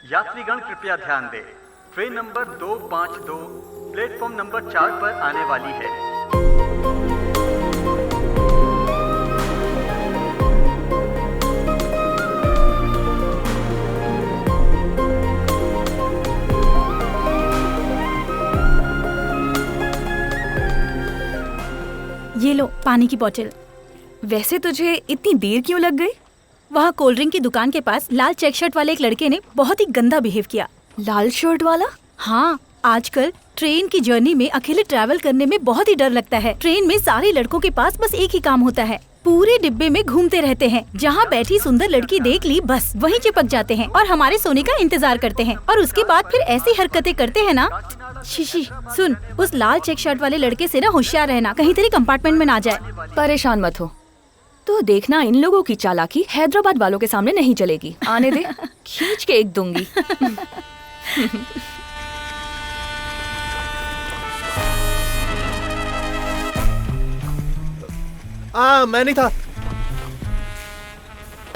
यात्रीगण कृपया ध्यान दें। ट्रेन नंबर 252 प्लेटफॉर्म नंबर 4 पर आने वाली है। ये लो पानी की बोतल। वैसे तुझे इतनी देर क्यों लग गई? वहाँ कोल्ड ड्रिंक की दुकान के पास लाल चेक शर्ट वाले एक लड़के ने बहुत ही गंदा बिहेव किया। लाल शर्ट वाला? हाँ, आजकल ट्रेन की जर्नी में अकेले ट्रैवल करने में बहुत ही डर लगता है। ट्रेन में सारे लड़कों के पास बस एक ही काम होता है, पूरे डिब्बे में घूमते रहते हैं। जहाँ बैठी सुंदर लड़की देख ली बस वहीं चिपक जाते हैं और हमारे सोने का इंतजार करते हैं और उसके बाद फिर ऐसी हरकतें करते हैं ना। शीशी, सुन, उस लाल चेक शर्ट वाले लड़के से ना होशियार रहना, कहीं तेरी कंपार्टमेंट में ना जाए। परेशान मत हो, तो देखना इन लोगों की चालाकी हैदराबाद वालों के सामने नहीं चलेगी। आने दे, खींच के एक दूंगी। मैं नहीं था।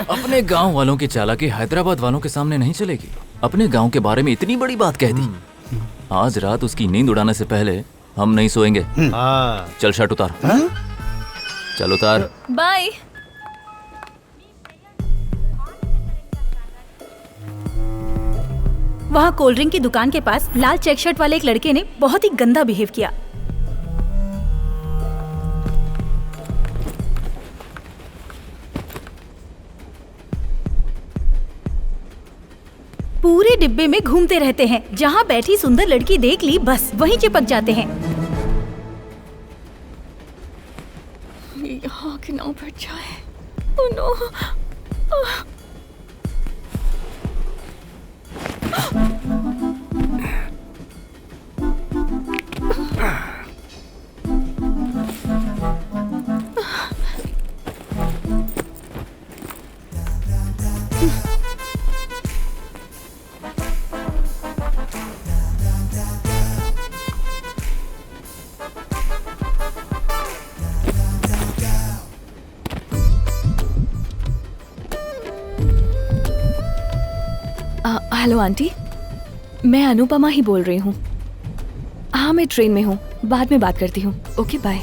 अपने गांव वालों की चालाकी हैदराबाद वालों के सामने नहीं चलेगी। अपने गांव के बारे में इतनी बड़ी बात कह दी। आज रात उसकी नींद उड़ाने से पहले हम नहीं सोएंगे। चल शर्ट उतार। चल उतार। बाय। वहाँ कोल्ड ड्रिंक की दुकान के पास लाल चेक शर्ट वाले एक लड़के ने बहुत ही गंदा बिहेव किया। पूरे डिब्बे में घूमते रहते हैं। जहाँ बैठी सुंदर लड़की देख ली बस वहीं चिपक जाते हैं। यहाँ के नाव पर जाए। Oh no. हेलो आंटी, मैं अनुपमा ही बोल रही हूँ। हाँ, मैं ट्रेन में हूँ, बाद में बात करती हूँ। Okay bye.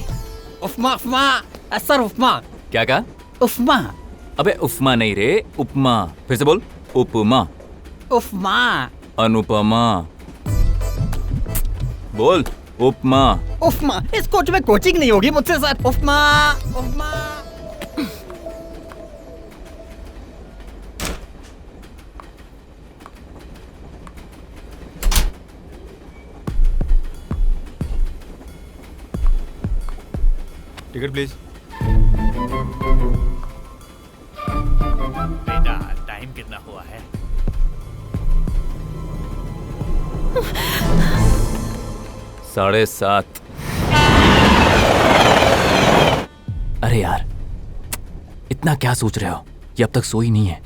Upma upma sir, upma. क्या कहा? उपमा। अबे उपमा नहीं रे, उपमा। फिर से बोल। उपमा। उपमा। अनुपमा। बोल उपमा। उपमा। इस कोच में कोचिंग नहीं होगी मुझसे sir. Upma upma. Ticket please. बेटा, टाइम कितना हुआ है? साढ़े 7। अरे यार, इतना क्या सोच रहे हो? ये अब तक सोई नहीं है।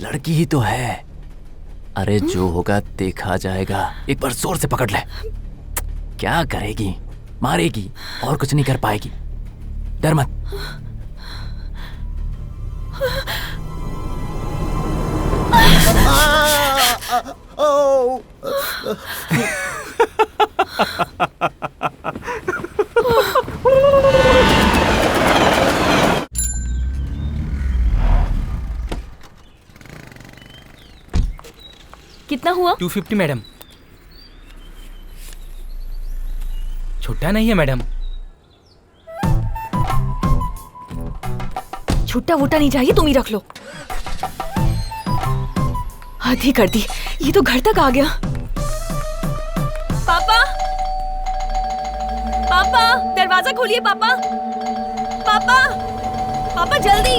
लड़की ही तो है। अरे जो होगा देखा जाएगा। एक बार जोर से पकड़ ले। क्या करेगी? मारेगी और कुछ नहीं कर पाएगी। डर मत। कितना हुआ? 250 मैडम। छुट्टा नहीं है मैडम। छुट्टा वुट्टा नहीं चाहिए, तुम ही रख लो। हद ही कर दी, ये तो घर तक आ गया। पापा, पापा दरवाजा खोलिए। पापा, पापा, पापा जल्दी।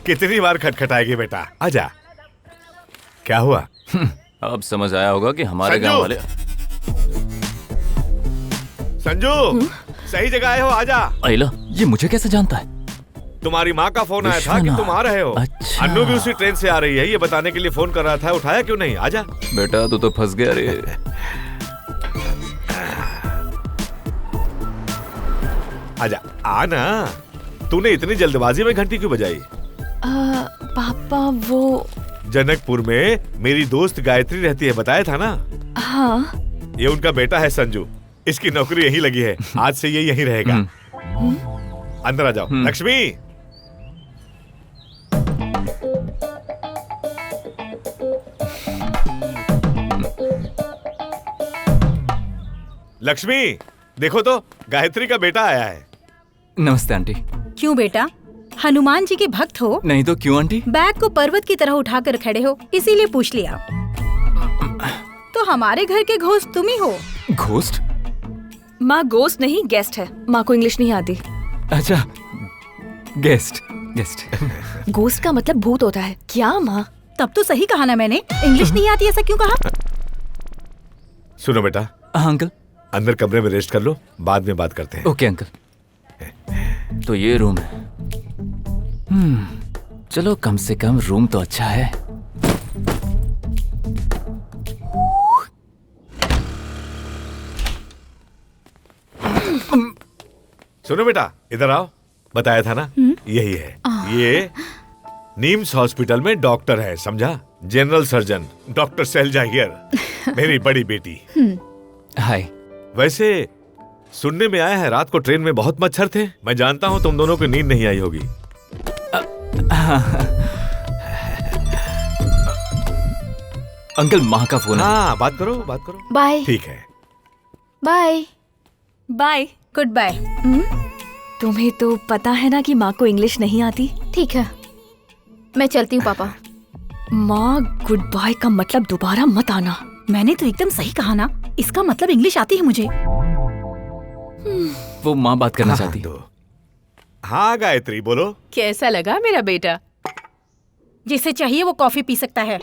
कितनी बार खटखटाएगी बेटा? आजा। क्या हुआ? अब समझ आया होगा कि हमारे गांव वाले। संजू, सही जगह आए हो, आजा। अहिला, ये मुझे कैसे जानता है? तुम्हारी माँ का फोन आया था कि तुम आ रहे हो। अच्छा। अन्नू भी उसी ट्रेन से आ रही है, ये बताने के लिए फोन कर रहा था। उठाया क्यों नहीं? आजा बेटा, तू तो फंस गया रे। आजा, आना। तूने इतनी जल्दबाजी में घंटी क्यों बजाई? पापा वो जनकपुर में मेरी दोस्त गायत्री रहती है, बताया था ना। हाँ। ये उनका बेटा है संजू, इसकी नौकरी यहीं लगी है, आज से ये यहीं रहेगा। अंदर आ जाओ। लक्ष्मी, लक्ष्मी देखो तो, गायत्री का बेटा आया है। नमस्ते आंटी। क्यों बेटा, हनुमान जी के भक्त हो? नहीं तो क्यों आंटी? बैग को पर्वत की तरह उठाकर खड़े हो, इसीलिए पूछ लिया। तो हमारे घर के घोस्ट तुम ही हो। घोस्ट? माँ घोस्ट नहीं, गेस्ट है। माँ को इंग्लिश नहीं आती। अच्छा, गेस्ट। गेस्ट। घोस्ट का मतलब भूत होता है क्या माँ? तब तो सही कहा ना मैंने, इंग्लिश नहीं आती ऐसा क्यों कहा? सुनो बेटा, हाँ अंकल। अंदर कमरे में रेस्ट कर लो, बाद में बात करते हैं। Okay uncle. तो ये रूम है। चलो कम से कम रूम तो अच्छा है। सुनो बेटा, इधर आओ। बताया था ना, यही है। ये नीम्स हॉस्पिटल में डॉक्टर है, समझा? General surgeon doctor Shailaja here, मेरी बड़ी बेटी। हाय। वैसे सुनने में आया है रात को ट्रेन में बहुत मच्छर थे। मैं जानता हूँ तुम दोनों को नींद नहीं आई होगी। अंकल माँ का फोन है। हाँ, बात करो बात करो। बाय। ठीक है। बाय। बाय। Good bye. तुम्हें तो पता है ना कि माँ को इंग्लिश नहीं आती। ठीक है, मैं चलती हूँ पापा। माँ गुड बाय का मतलब दोबारा मत आना। मैंने तो एकदम सही कहा ना, इसका मतलब इंग्लिश आती है मुझे। वो माँ बात करना चाहती है। हाँ गायत्री बोलो। कैसा लगा मेरा बेटा? जिसे चाहिए वो कॉफी पी सकता है।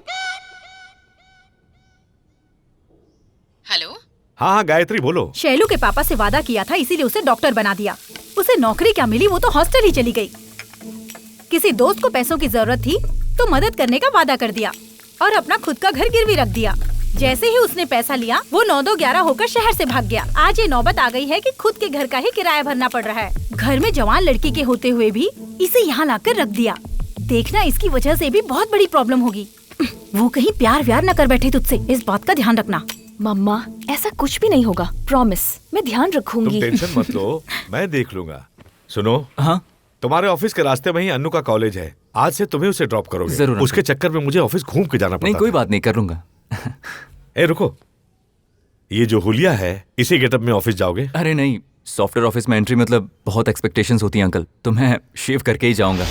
हेलो, हाँ गायत्री बोलो। शैलू के पापा से वादा किया था, इसीलिए उसे डॉक्टर बना दिया। उसे नौकरी क्या मिली, वो तो हॉस्टल ही चली गई। किसी दोस्त को पैसों की जरूरत थी तो मदद करने का वादा कर दिया और अपना खुद का घर गिरवी रख दिया। जैसे ही उसने पैसा लिया, वो 9-2-11 होकर शहर से भाग गया। आज ये नौबत आ गई है कि खुद के घर का ही किराया भरना पड़ रहा है। घर में जवान लड़की के होते हुए भी इसे यहाँ लाकर रख दिया। देखना, इसकी वजह से भी बहुत बड़ी प्रॉब्लम होगी। वो कहीं प्यार व्यार न कर बैठे तुझसे, इस बात का ध्यान रखना। मम्मा ऐसा कुछ भी नहीं होगा, प्रॉमिस। मैं ध्यान तुम रखूंगी। टेंशन मत लो, मैं देख लूंगा। सुनो, हाँ तुम्हारे ऑफिस के रास्ते में ही अन्नू का कॉलेज है। आज से तुम्हें उसे ड्रॉप करोगे। जरूर। उसके चक्कर में मुझे ऑफिस घूम के जाना पड़ता नहीं, कोई था। बात नहीं, कर लूंगा। ए रुको, ये जो हुलिया है, इसी गेटअप में ऑफिस जाओगे? अरे नहीं, सॉफ्टवेयर ऑफिस में एंट्री मतलब बहुत एक्सपेक्टेशंस होती हैं अंकल, तो मैं शेव करके ही जाऊंगा।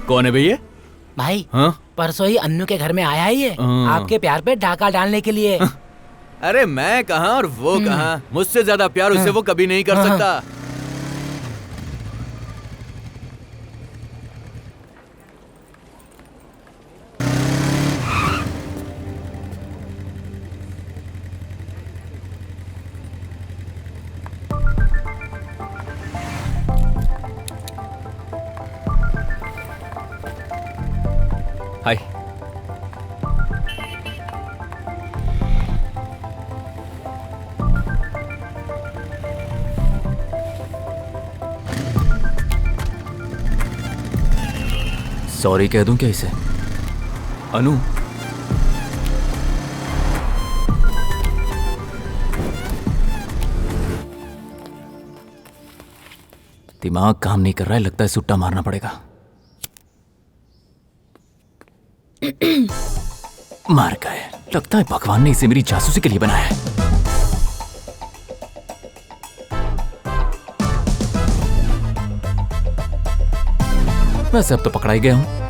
कौन है भैया? भाई, हाँ? परसों ही अन्नू के घर में आया है ये, आपके प्यार पे डाका डालने के लिए। अरे मैं कहाँ और वो कहाँ, मुझसे ज्यादा प्यार उससे वो कभी नहीं कर सकता। हाय। सॉरी कह दूं क्या इसे? अनु, दिमाग काम नहीं कर रहा है, लगता है सुट्टा मारना पड़ेगा। मार गए। लगता है भगवान ने इसे मेरी जासूसी के लिए बनाया है। वैसे अब तो पकड़ा ही गया हूं।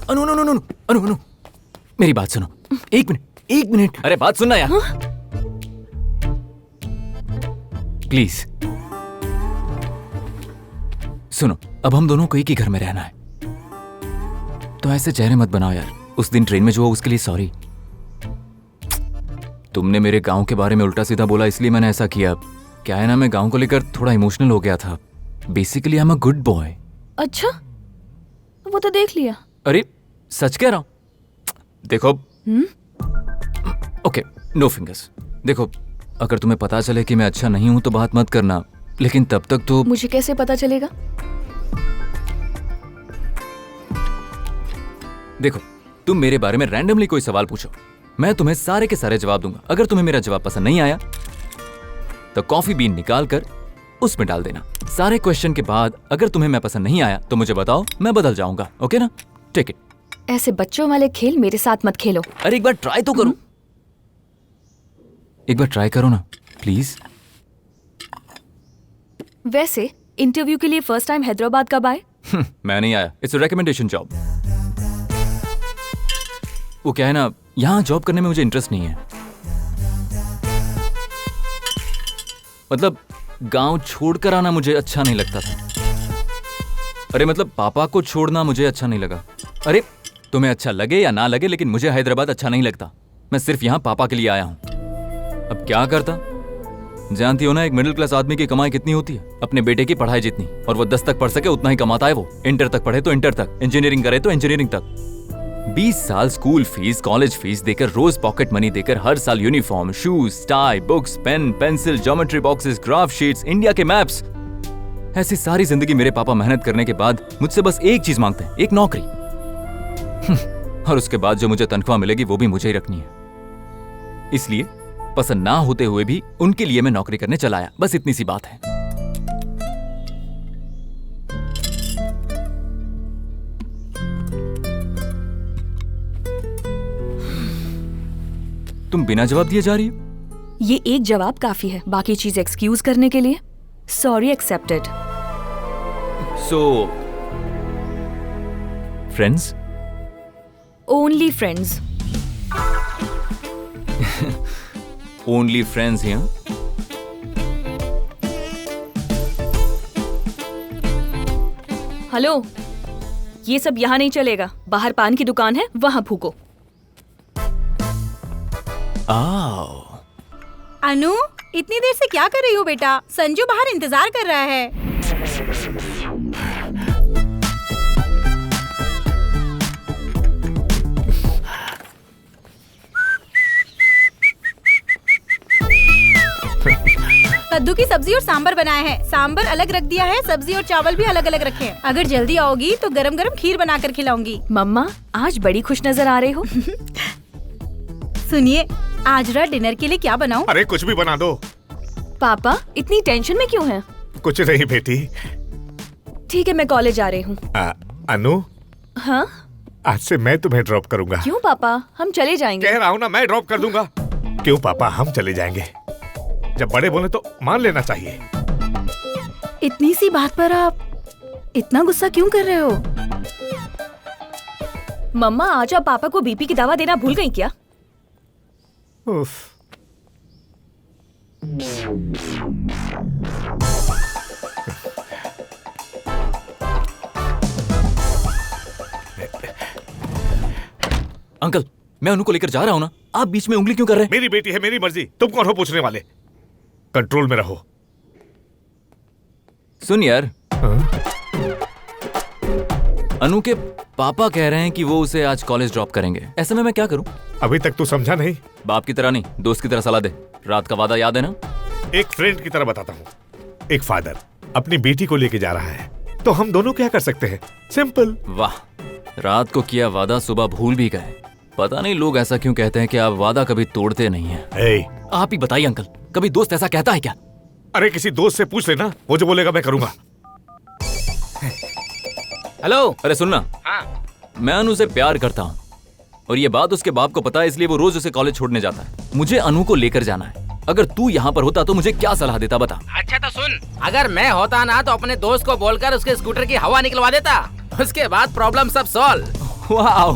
अनु अनु अनु अनु अनु मेरी बात सुनो। एक मिनट। अरे बात सुनना यार। प्लीज सुनो, अब हम दोनों को एक ही घर में रहना है, तो ऐसे चेहरे मत बनाओ यार। उस दिन ट्रेन में जो हुआ उसके लिए सॉरी। तुमने मेरे गांव के बारे में उल्टा सीधा बोला, इसलिए मैंने ऐसा किया। क्या है ना, मैं गांव को लेकर थोड़ा इमोशनल हो गया था। Basically I am a good boy. अच्छा, वो तो देख लिया। अरे सच कह रहा हूं। देखो ओके, नो फिंगर्स। देखो, अगर तुम्हें पता चले कि मैं अच्छा नहीं हूं तो बात मत करना, लेकिन तब तक तो। मुझे कैसे पता चलेगा? देखो, तुम मेरे बारे में रैंडमली कोई सवाल पूछो, मैं तुम्हें सारे के सारे जवाब दूंगा। अगर तुम्हें मेरा जवाब पसंद नहीं आया तो कॉफी बीन निकाल कर उसमें डाल देना। सारे क्वेश्चन के बाद अगर तुम्हें मैं पसंद नहीं आया तो मुझे बताओ, मैं बदल जाऊंगा। ओके ना? Take it. ऐसे बच्चों वाले खेल मेरे साथ मत खेलो। अरे एक बार ट्राई तो करो। एक बार ट्राई करो ना प्लीज। वैसे इंटरव्यू के लिए फर्स्ट टाइम हैदराबाद कब आए? मैं नहीं आया, इट्स अ रिकमेंडेशन जॉब। वो क्या है ना, यहाँ जॉब करने में मुझे इंटरेस्ट नहीं है। मतलब गांव छोड़कर आना मुझे अच्छा नहीं लगता था। अरे मतलब पापा को छोड़ना मुझे अच्छा नहीं लगा। अरे तुम्हें अच्छा लगे या ना लगे, लेकिन मुझे हैदराबाद अच्छा नहीं लगता। मैं सिर्फ यहाँ पापा के लिए आया हूँ। अब क्या करता? जानती हो ना, एक मिडिल क्लास आदमी की कमाई कितनी होती है? अपने बेटे की पढ़ाई जितनी, और वो 10 तक पढ़ सके उतना ही कमाता है वो। इंटर तक पढ़े तो इंटर तक, इंजीनियरिंग करे तो इंजीनियरिंग तक। 20 साल स्कूल फीस, कॉलेज फीस देकर, रोज पॉकेट मनी देकर, हर साल uniform, shoes, tie, books, pen, pencil, geometry boxes, graph sheets, India के मैप्स। ऐसी सारी जिंदगी मेरे पापा मेहनत करने के बाद मुझसे बस एक चीज मांगते हैं, एक नौकरी। और उसके बाद जो मुझे तनख्वाह मिलेगी वो भी मुझे ही रखनी है। इसलिए पसंद ना होते हुए भी उनके लिए मैं नौकरी करने चला आया। बस इतनी सी बात है। तुम बिना जवाब दिए जा रही हो? ये एक जवाब काफी है, बाकी चीज एक्सक्यूज करने के लिए। Sorry accepted. So friends? Only friends. Only friends here? Hello, ये सब यहाँ नहीं चलेगा। बाहर पान की दुकान है, वहां फूको। अनु, इतनी देर से क्या कर रही हो बेटा? संजू बाहर इंतजार कर रहा है। कद्दू की सब्जी और सांबर बनाया है। सांबर अलग रख दिया है, सब्जी और चावल भी अलग अलग रखे हैं। अगर जल्दी आओगी तो गरम गरम खीर बना कर खिलाऊंगी। मम्मा, आज बड़ी खुश नजर आ रहे हो। सुनिए, आज रात डिनर के लिए क्या बनाऊं? अरे कुछ भी बना दो। पापा इतनी टेंशन में क्यों हैं? कुछ नहीं बेटी। ठीक है, मैं कॉलेज आ रही हूँ। अनु, हाँ? आज से मैं तुम्हें ड्रॉप करूंगा। क्यों पापा? हम चले जाएंगे। कह रहा हूँ ना, मैं ड्रॉप कर दूंगा। क्यों पापा, हम चले जाएंगे। जब बड़े बोले तो मान लेना चाहिए। इतनी सी बात पर आप इतना गुस्सा क्यों कर रहे हो? मम्मा, आज आप पापा को बीपी की दवा देना भूल गई क्या? उफ। अंकल, मैं अनु को लेकर जा रहा हूँ ना, आप बीच में उंगली क्यों कर रहे हैं? मेरी बेटी है, मेरी मर्जी। तुम कौन हो पूछने वाले? कंट्रोल में रहो। सुन यार, अनु के पापा कह रहे हैं कि वो उसे आज कॉलेज ड्रॉप करेंगे। ऐसे में मैं क्या करूं? अभी तक तू समझा नहीं। बाप की तरह नहीं, दोस्त की तरह सलाह दे। रात का वादा याद है ना? एक फ्रेंड की तरह बताता हूँ। एक फादर अपनी बेटी को लेके जा रहा है, तो हम दोनों क्या कर सकते हैं? सिंपल। वाह, रात को किया वादा सुबह भूल भी गए। पता नहीं लोग ऐसा क्यों कहते हैं कि आप वादा कभी तोड़ते नहीं हैं। hey. आप ही बताइए अंकल, कभी दोस्त ऐसा कहता है क्या? अरे किसी दोस्त से पूछ लेना, वो जो बोलेगा मैं करूंगा। हेलो, अरे सुनना। हाँ। मैं अनु से प्यार करता हूँ और ये बात उसके बाप को पता है, इसलिए वो रोज उसे कॉलेज छोड़ने जाता है। मुझे अनु को लेकर जाना है। अगर तू यहाँ पर होता तो मुझे क्या सलाह देता, बता। अच्छा तो सुन, अगर मैं होता ना तो अपने दोस्त को बोलकर उसके स्कूटर की हवा निकलवा देता, उसके बाद प्रॉब्लम सब सॉल्व। वाह।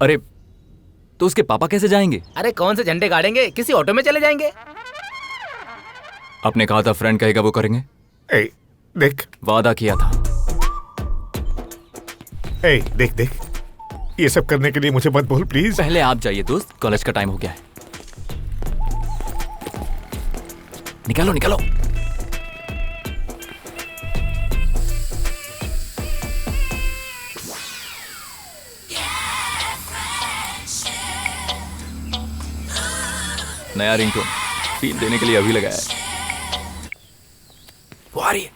अरे तो उसके पापा कैसे जाएंगे? अरे कौन से झंडे गाड़ेंगे, किसी ऑटो में चले जाएंगे। आपने कहा था फ्रेंड कहेगा वो करेंगे। ए, देख, वादा किया था। ए, देख देख, ये सब करने के लिए मुझे मत बोल प्लीज। पहले आप जाइए दोस्त, कॉलेज का टाइम हो गया है। निकालो निकालो। नया रिंगटोन फील देने के लिए अभी लगाया है। वो आ रही है।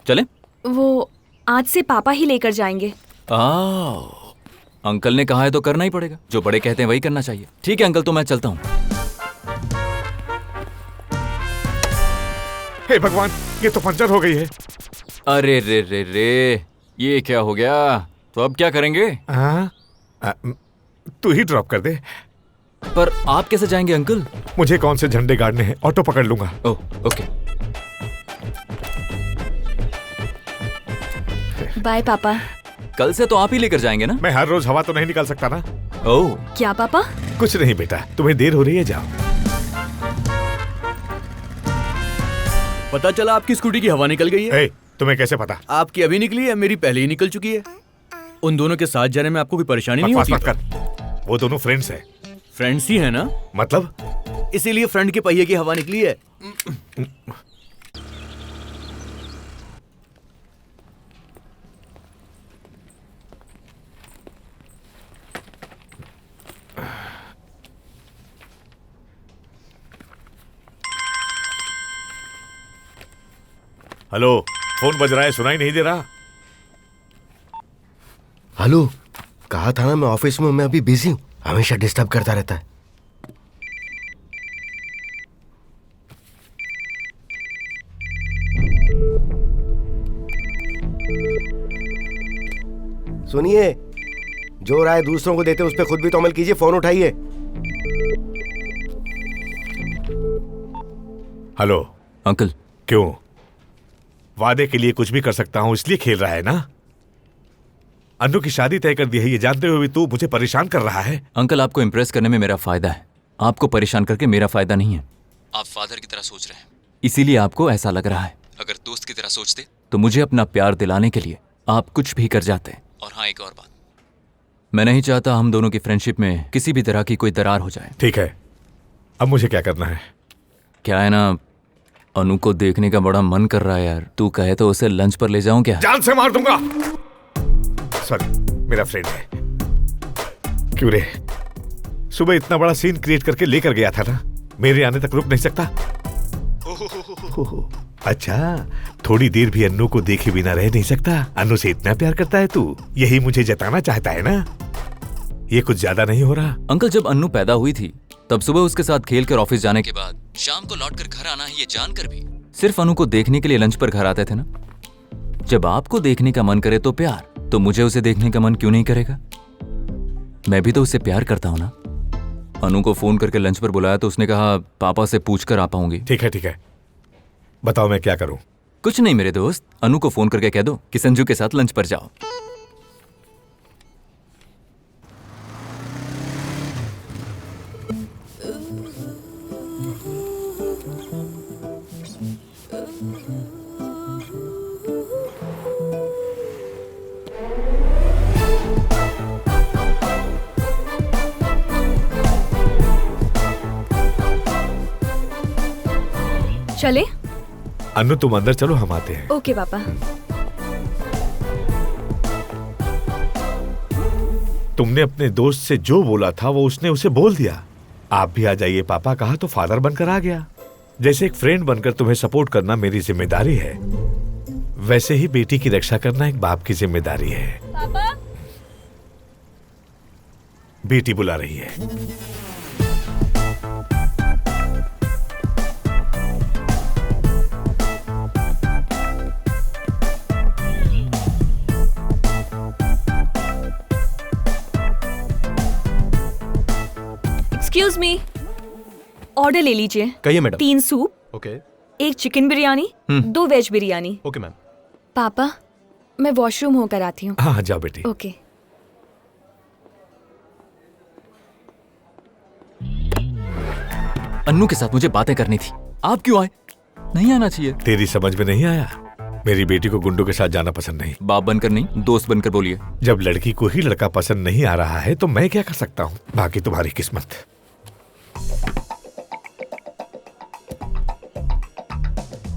चले? वो आज से पापा ही लेकर जाएंगे। अंकल ने कहा है तो करना ही पड़ेगा। जो बड़े कहते हैं वही करना चाहिए। ठीक है अंकल, तो मैं चलता हूँ। हे भगवान, ये तो पंचर हो गई है। अरे रे रे रे, ये क्या हो गया? तो अब क्या करेंगे? तू ही ड्रॉप कर दे। पर आप कैसे जाएंगे अंकल? मुझे कौन से झंडे गाड़ने हैं, ऑटो पकड़ लूंगा। Oh okay. बाय पापा। कल से तो आप ही लेकर जाएंगे ना? मैं हर रोज हवा तो नहीं निकाल सकता ना। ओह। क्या पापा? कुछ नहीं बेटा, तुम्हें देर हो रही है, जाओ। पता चला आपकी स्कूटी की हवा निकल गई है। तुम्हें कैसे पता? आपकी अभी निकली है, मेरी पहले ही निकल चुकी है। उन दोनों के साथ जाने में आपको कोई परेशानी नहीं होती? मत कर। वो दोनों फ्रेंड्स हैं। फ्रेंड्स ही है ना? मतलब? इसीलिए फ्रेंड के पहिए की हवा निकली है। हेलो, फोन बज रहा है, सुनाई नहीं दे रहा? हेलो, कहा था ना मैं ऑफिस में हूं, मैं अभी बिजी हूं, हमेशा डिस्टर्ब करता रहता है। सुनिए, जो राय दूसरों को देते उस पर खुद भी तो अमल कीजिए। फोन उठाइए। Hello uncle. क्यों? वादे के लिए कुछ भी कर सकता हूं, इसलिए खेल रहा है ना? अनु की शादी तय कर दी है, ये जानते हुए भी तू मुझे परेशान कर रहा है। अंकल, आपको इम्प्रेस करने में मेरा फायदा है, आपको परेशान करके मेरा फायदा नहीं है। आप फादर की तरह सोच रहे हैं, इसीलिए आपको ऐसा लग रहा है। अगर दोस्त की तरह सोचते तो मुझे अपना प्यार दिलाने के लिए आप कुछ भी कर जाते। और हाँ, एक और बात, मैं नहीं चाहता हम दोनों की फ्रेंडशिप में किसी भी तरह की कोई दरार हो जाए। ठीक है, अब मुझे क्या करना है? क्या है ना, अनु को देखने का बड़ा मन कर रहा है यार। तू कहे तो उसे लंच पर ले जाऊं क्या? जान से मार दूंगा। सॉरी, मेरा फ्रेंड है। क्यों रे, सुबह इतना बड़ा सीन क्रिएट करके लेकर गया था ना, मेरे आने तक रुक नहीं सकता? अच्छा, थोड़ी देर भी अन्नू को देखे बिना रह नहीं सकता? अन्नू से इतना प्यार करता है तू, यही मुझे जताना चाहता है ना? ये कुछ ज्यादा नहीं हो रहा? अंकल, जब अन्नू पैदा हुई थी तब सुबह उसके साथ खेलकर ऑफिस जाने के बाद शाम को लौटकर घर आना है, ये जानकर भी सिर्फ अनु को देखने के लिए लंच पर घर आते थे ना। जब आपको देखने का मन करे तो प्यार, तो मुझे उसे देखने का मन क्यों नहीं करेगा? मैं भी तो उससे प्यार करता हूं ना। अनु को फोन करके लंच पर बुलाया तो उसने कहा पापा से पूछकर आ पाऊंगी। ठीक है, बताओ मैं क्या करूं? कुछ नहीं मेरे दोस्त, अनु को फोन करके कह दो कि संजू के साथ लंच पर जाओ। चले? अन्नू तुम अंदर चलो, हम आते हैं। ओके पापा। तुमने अपने दोस्त से जो बोला था वो उसने उसे बोल दिया। आप भी आ जाइए, पापा कहा तो फादर बनकर आ गया। जैसे एक फ्रेंड बनकर तुम्हें सपोर्ट करना मेरी जिम्मेदारी है, वैसे ही बेटी की रक्षा करना एक बाप की जिम्मेदारी है। पापा? बेटी बुला रही है। एक्सक्यूज मी, ऑर्डर ले लीजिए। कहिए madam. 3 soup, okay 1 chicken biryani, 2 veg biryani. Okay ma'am. पापा, मैं वॉशरूम होकर आती हूँ। हाँ जाओ बेटी। ओके। अन्नू के साथ मुझे बातें करनी थी, आप क्यों आए? नहीं आना चाहिए। तेरी समझ में नहीं आया? मेरी बेटी को गुंडों के साथ जाना पसंद नहीं। बाप बनकर नहीं, दोस्त बनकर बोलिए। जब लड़की को ही लड़का पसंद नहीं आ रहा है तो मैं क्या कर सकता हूँ? बाकी तुम्हारी किस्मत।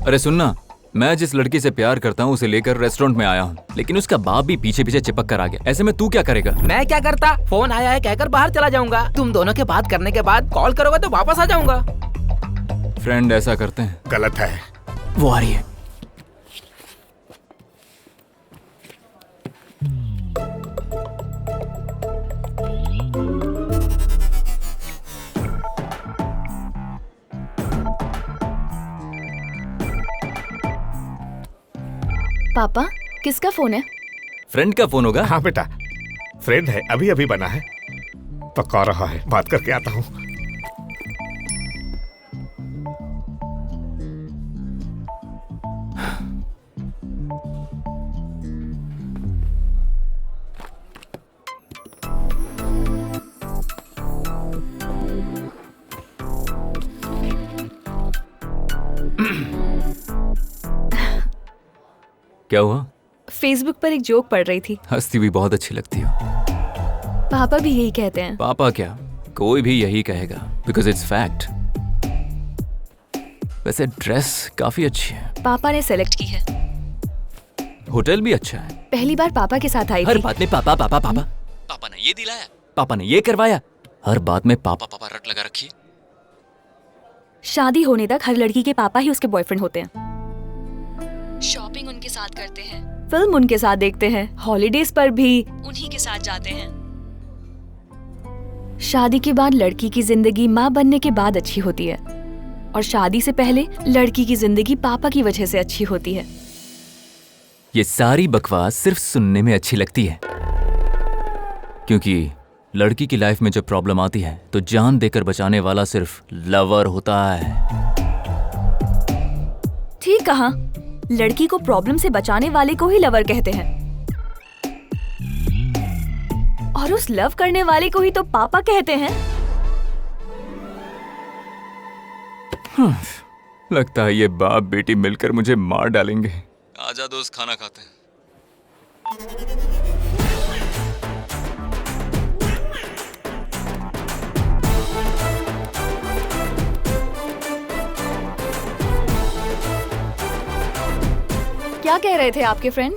अरे सुनना, मैं जिस लड़की से प्यार करता हूँ उसे लेकर रेस्टोरेंट में आया हूँ, लेकिन उसका बाप भी पीछे पीछे चिपक कर आ गया। ऐसे में तू क्या करेगा? मैं क्या करता, फोन आया है कहकर बाहर चला जाऊंगा। तुम दोनों के बात करने के बाद कॉल करोगे तो वापस आ जाऊंगा। फ्रेंड ऐसा करते हैं? गलत है। वो आ रही है। पापा, किसका फोन है? फ्रेंड का फोन होगा। हाँ बेटा, फ्रेंड है, अभी अभी बना है, पका रहा है, बात करके आता हूँ। क्या हुआ? फेसबुक पर एक जोक पढ़ रही थी। हंसती भी बहुत अच्छी लगती हो। पापा भी यही कहते हैं। पापा क्या, कोई भी यही कहेगा, बिकॉज इट्स फैक्ट। वैसे ड्रेस काफी अच्छी है। पापा ने सेलेक्ट की है। होटल भी अच्छा है। पहली बार पापा के साथ आई हर थी। बात में पापा पापा पापा। पापा ने ये दिलाया, पापा ने ये करवाया, हर बात में पापा पापा रट लगा रखी है। शादी होने तक हर लड़की के पापा ही उसके बॉयफ्रेंड होते हैं। शॉपिंग उनके साथ करते हैं, फिल्म उनके साथ देखते हैं, हॉलीडेज पर भी उन्हीं के साथ जाते हैं। शादी के बाद लड़की की जिंदगी माँ बनने के बाद अच्छी होती है, और शादी से पहले लड़की की जिंदगी पापा की वजह से अच्छी होती है। ये सारी बकवास सिर्फ सुनने में अच्छी लगती है, क्योंकि लड़की की लाइफ में जब प्रॉब्लम आती है तो जान देकर बचाने वाला सिर्फ लवर होता है। ठीक कहा, लड़की को प्रॉब्लम से बचाने वाले को ही लवर कहते हैं, और उस लव करने वाले को ही तो पापा कहते हैं। लगता है ये बाप बेटी मिलकर मुझे मार डालेंगे। आजा दोस्त, खाना खाते हैं। क्या कह रहे थे आपके फ्रेंड?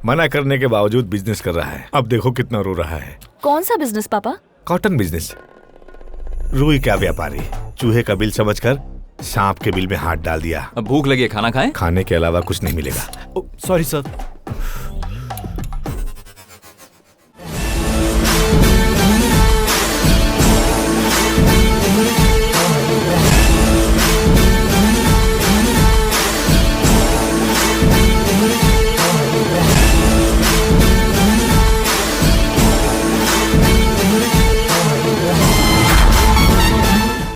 मना करने के बावजूद बिजनेस कर रहा है। अब देखो कितना रो रहा है। कौन सा बिजनेस पापा? Cotton business. रुई का व्यापारी चूहे का बिल समझकर सांप के बिल में हाथ डाल दिया। अब भूख लगी है, खाना खाएं? खाने के अलावा कुछ नहीं मिलेगा। Sorry sir.